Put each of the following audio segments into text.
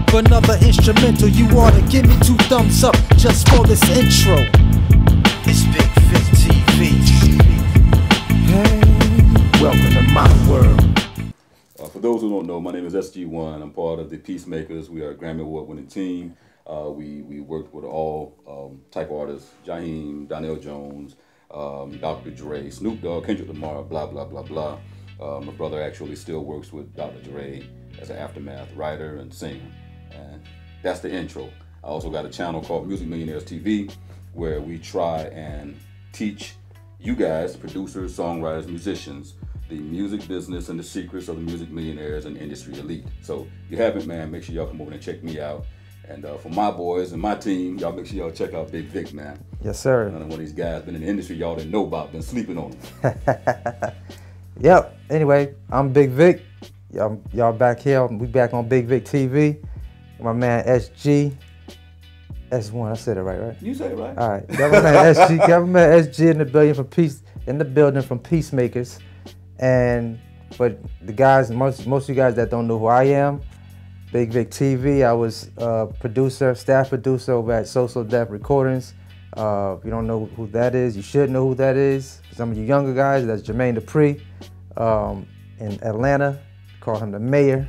for another instrumental, you ought to give me 2 thumbs up just for this intro. It's Bigg Vic TV. Hey, welcome to my world. For those who don't know, my name is SG-1. I'm part of the Peacemakers. We are a Grammy Award winning team. We worked with all type artists: Jaheim, Donnell Jones, Dr. Dre, Snoop Dogg, Kendrick Lamar, blah, blah, blah, blah. My brother actually still works with Dr. Dre as an Aftermath writer and singer. And that's the intro. I also got a channel called Millionaires TV, where we try and teach you guys, producers, songwriters, musicians, the music business and the secrets of the music millionaires and industry elite. So if you haven't, man, make sure y'all come over and check me out. And for my boys and my team, y'all make sure y'all check out Bigg Vic, man. Yes, sir. None of one of these guys been in the industry y'all didn't know about, been sleeping on them. Yep. Anyway, I'm Bigg Vic. Y'all back here. We back on Bigg Vic TV. My man SG. S1. I said it right? You said it right. All right. Government SG. Government SG in the building from Peacemakers. And but the guys, most of you guys that don't know who I am, Bigg Vic TV. I was producer, staff producer over at Social Death Recordings. If you don't know who that is, you should know who that is. For some of you younger guys, that's Jermaine Dupri in Atlanta. Call him the mayor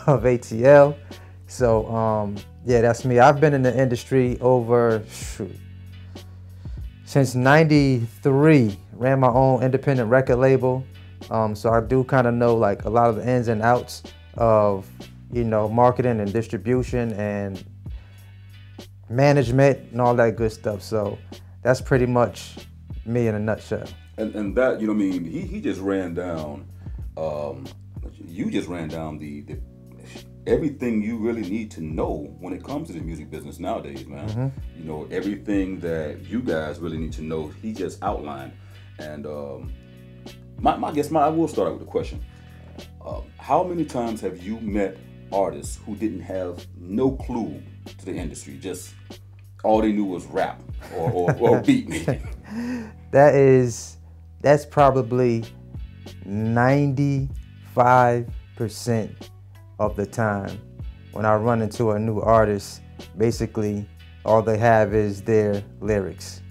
of ATL. So yeah, that's me. I've been in the industry over since '93. Ran my own independent record label. So I do kind of know like a lot of the ins and outs of, you know, marketing and distribution and management and all that good stuff. So that's pretty much me in a nutshell. And that, you know what I mean, he just ran down, you just ran down the everything you really need to know when it comes to the music business nowadays, man. Mm-hmm. You know, everything that you guys really need to know, he just outlined. And I will start out with a question. How many times have you met artists who didn't have no clue to the industry, just all they knew was rap or beat making? That's probably 95% of the time. When I run into a new artist, basically all they have is their lyrics.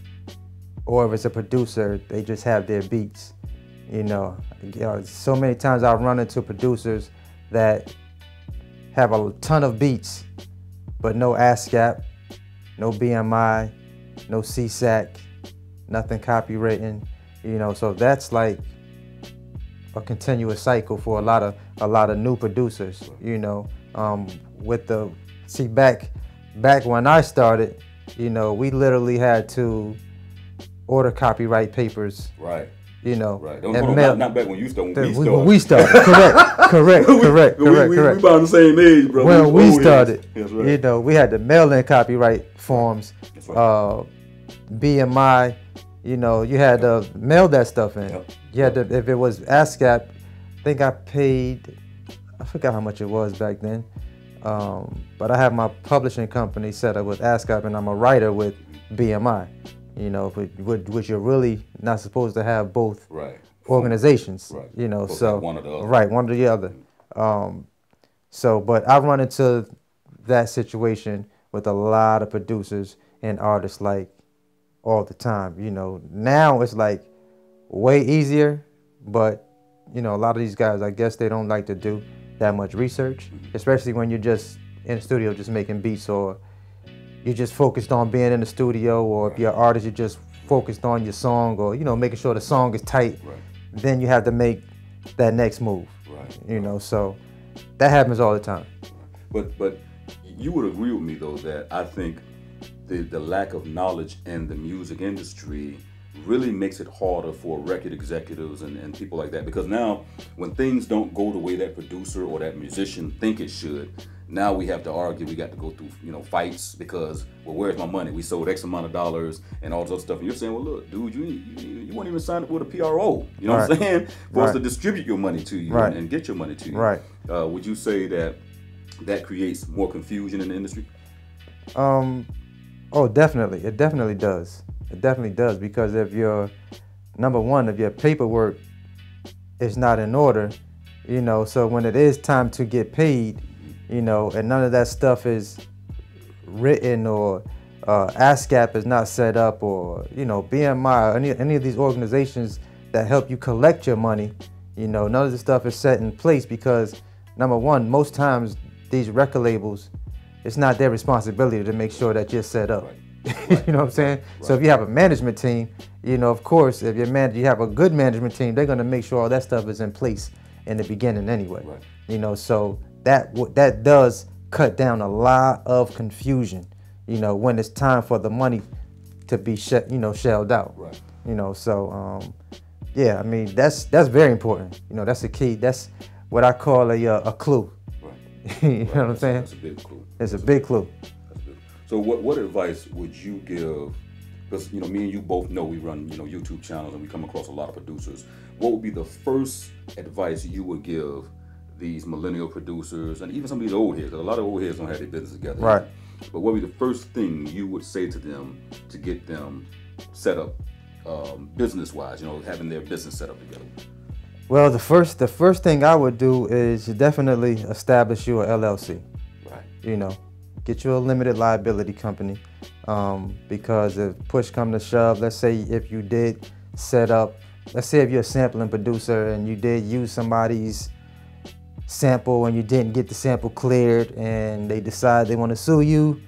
Or if it's a producer, they just have their beats. You know, so many times I've run into producers that have a ton of beats, but no ASCAP, no BMI, no CSAC, nothing copywritten. You know, so that's like a continuous cycle for a lot of new producers. You know, back when I started, you know, we literally had to order copyright papers. Right. You know, right. Not back when you started. When we started. Correct. We about the same age, bro. When we started, that's right. You know, we had to mail in copyright forms. That's right. BMI, you know, you had to mail that stuff in. Yep. You had to, if it was ASCAP, I think I paid, I forgot how much it was back then. But I have my publishing company set up with ASCAP, and I'm a writer with BMI. You know, which you're really not supposed to have both organizations. Right. You know, so one or the other. Right, one or the other. But I run into that situation with a lot of producers and artists like all the time. You know, now it's like way easier, but you know, a lot of these guys, I guess they don't like to do that much research, especially when you're just in the studio just making beats, or you're just focused on being in the studio, or if you're an artist, you're just focused on your song, or, you know, making sure the song is tight. Right. Then you have to make that next move. Right. You know, so that happens all the time. But you would agree with me, though, that I think the lack of knowledge in the music industry really makes it harder for record executives and people like that, because now when things don't go the way that producer or that musician think it should, now we have to argue, we got to go through, you know, fights because, well, where's my money? We sold X amount of dollars and all this other stuff. And you're saying, well, look, dude, you weren't even signed up with a PRO. You know what I'm saying? For us to distribute your money to you and get your money to you. Right. Would you say that creates more confusion in the industry? Oh, definitely. It definitely does. It definitely does, because if your paperwork is not in order, you know, so when it is time to get paid, you know, and none of that stuff is written, or ASCAP is not set up, or, you know, BMI, any of these organizations that help you collect your money, you know, none of the stuff is set in place because, number one, most times these record labels, it's not their responsibility to make sure that you're set up. Right. You know what I'm saying? Right. So if you have a management team, you know, of course, if you have a good management team, they're going to make sure all that stuff is in place in the beginning anyway. Right. You know, so that does cut down a lot of confusion, you know, when it's time for the money to be shelled out. Right. You know, so yeah, I mean, that's very important. You know, that's a key. That's what I call a clue. Right. You know what I'm saying? That's a big clue. It's a big clue. So what advice would you give? Because, you know, me and you both know we run, you know, YouTube channels and we come across a lot of producers. What would be the first advice you would give these millennial producers and even some of these old heads? Because a lot of old heads don't have their business together. Right. But what would be the first thing you would say to them to get them set up business-wise, you know, having their business set up together? Well, the first thing I would do is definitely establish you a LLC. Right. You know, get you a limited liability company, because if push come to shove, let's say if you did set up, let's say if you're a sampling producer and you did use somebody's sample and you didn't get the sample cleared and they decide they want to sue you,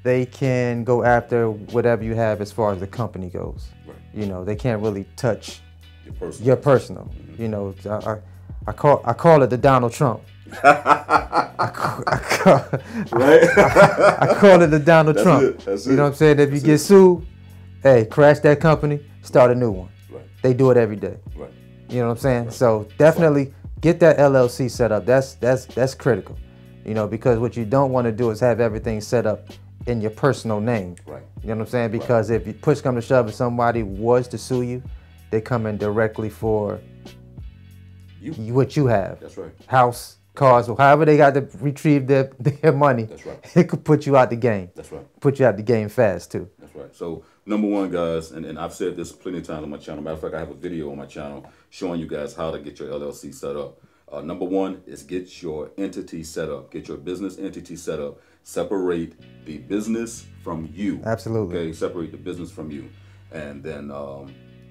they can go after whatever you have as far as the company goes. Right. You know, they can't really touch your personal. Mm-hmm. You know, I call it the Donald Trump. I call it the Donald Trump. That's you know what I'm saying? If you get sued, hey, crash that company, start a new one. Right. They do it every day. Right. You know what I'm saying? Right. So definitely get that LLC set up. That's critical. You know, because what you don't want to do is have everything set up in your personal name. Right. You know what I'm saying? Because if you push come to shove, if somebody was to sue you, they come in directly for what you have. That's right. House, cars, or however they got to retrieve their money. That's right. It could put you out the game. That's right. Put you out the game fast too. That's right. So number one, guys, and I've said this plenty of times on my channel. Matter of fact, I have a video on my channel showing you guys how to get your LLC set up. Number one is get your entity set up. Get your business entity set up. Separate the business from you. Absolutely. Okay, separate the business from you. And then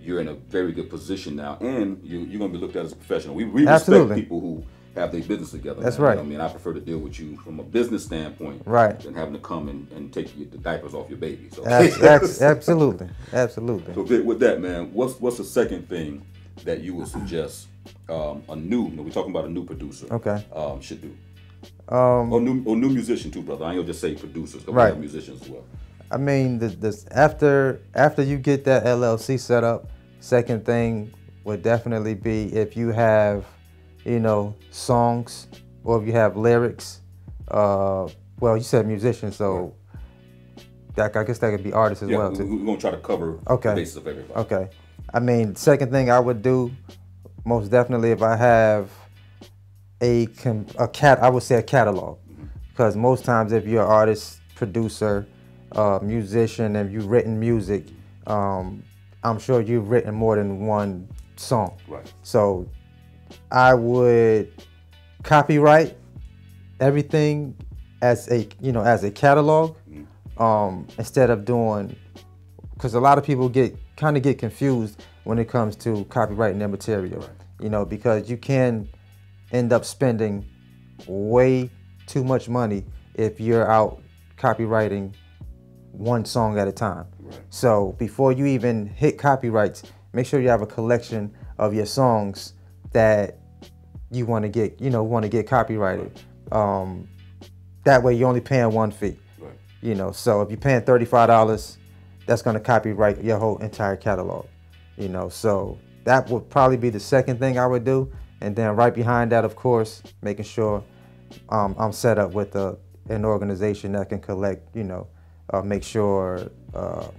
you're in a very good position now, and you're going to be looked at as a professional. We respect people who have their business together. That's man. right. You know, I mean, I prefer to deal with you from a business standpoint, right, than having to come and take the diapers off your baby. So. Absolutely, absolutely. So with that, man, what's the second thing that you would suggest a new? You know, we're talking about a new producer. Okay. Should do. Or new musician too, brother. I ain't gonna just say producers. Right. We have musicians as well. I mean, after you get that LLC set up, second thing would definitely be if you have, you know, songs or if you have lyrics. Well, you said musician, so I guess that could be artists as well too. We're gonna try to cover the basis of everybody. Okay. I mean, second thing I would do, most definitely, if I have I would say a catalog, because most times if you're an artist, producer, musician, and you've written music, I'm sure you've written more than one song. Right. So I would copyright everything as a catalog, instead of doing, because a lot of people kind of get confused when it comes to copyrighting their material. Right. You know, because you can end up spending way too much money if you're out copywriting one song at a time. Right. So before you even hit copyrights, make sure you have a collection of your songs that you want to get copyrighted. Right. That way you're only paying one fee. Right. You know, so if you're paying $35, that's going to copyright your whole entire catalog. You know, so that would probably be the second thing I would do. And then right behind that, of course, making sure I'm set up with an organization that can collect, you know, make sure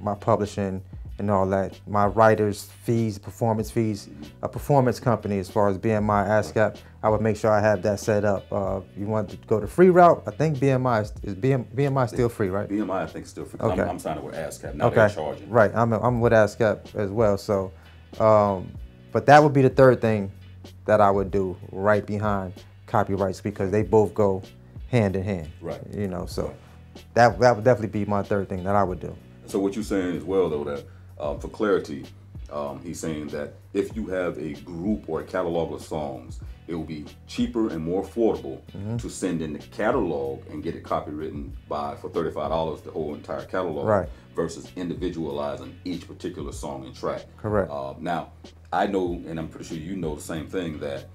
my publishing and all that, my writers' fees, performance fees, a performance company as far as BMI, ASCAP, I would make sure I have that set up. You want to go the free route? I think BMI is BMI still free, right? BMI I think is still free. Okay. I'm signing with ASCAP now. They're charging. Right. I'm with ASCAP as well. So, but that would be the third thing that I would do right behind copyrights because they both go hand in hand. Right. You know, so Right. that would definitely be my third thing that I would do. So what you're saying as well, though, that for clarity, he's saying that if you have a group or a catalog of songs, it will be cheaper and more affordable to send in the catalog and get it copywritten for $35 the whole entire catalog, Right. versus individualizing each particular song and track. Correct. Now, I know, and I'm pretty sure you know the same thing, that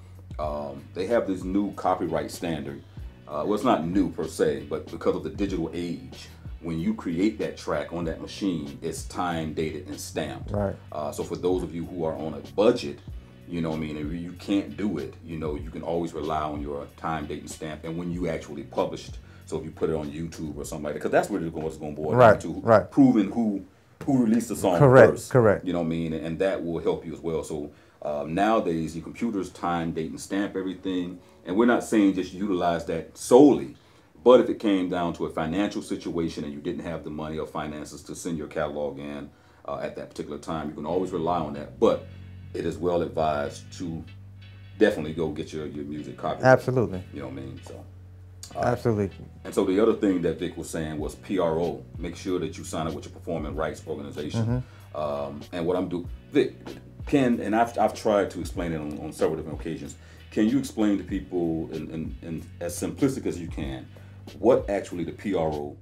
they have this new copyright standard. Well, it's not new per se, but because of the digital age, when you create that track on that machine, it's time dated and stamped. Right. So for those of you who are on a budget, you know what I mean, if you can't do it, you know, you can always rely on your time, date, and stamp, and when you actually published. So if you put it on YouTube or something like that, because that's really what's going to boil down to, right. proving who released the song Correct, first. correct. You know what I mean, and that will help you as well. So nowadays, your computers time, date, and stamp everything, and we're not saying just utilize that solely. But if it came down to a financial situation and you didn't have the money or finances to send your catalog in at that particular time, you can always rely on that. But it is well advised to definitely go get your music copyrighted. Absolutely. You know what I mean? So. Absolutely. And so the other thing that Vic was saying was PRO. Make sure that you sign up with your performing rights organization. And what I'm doing, Vic, and I've tried to explain it on several different occasions. Can you explain to people in as simplistic as you can what actually the PRO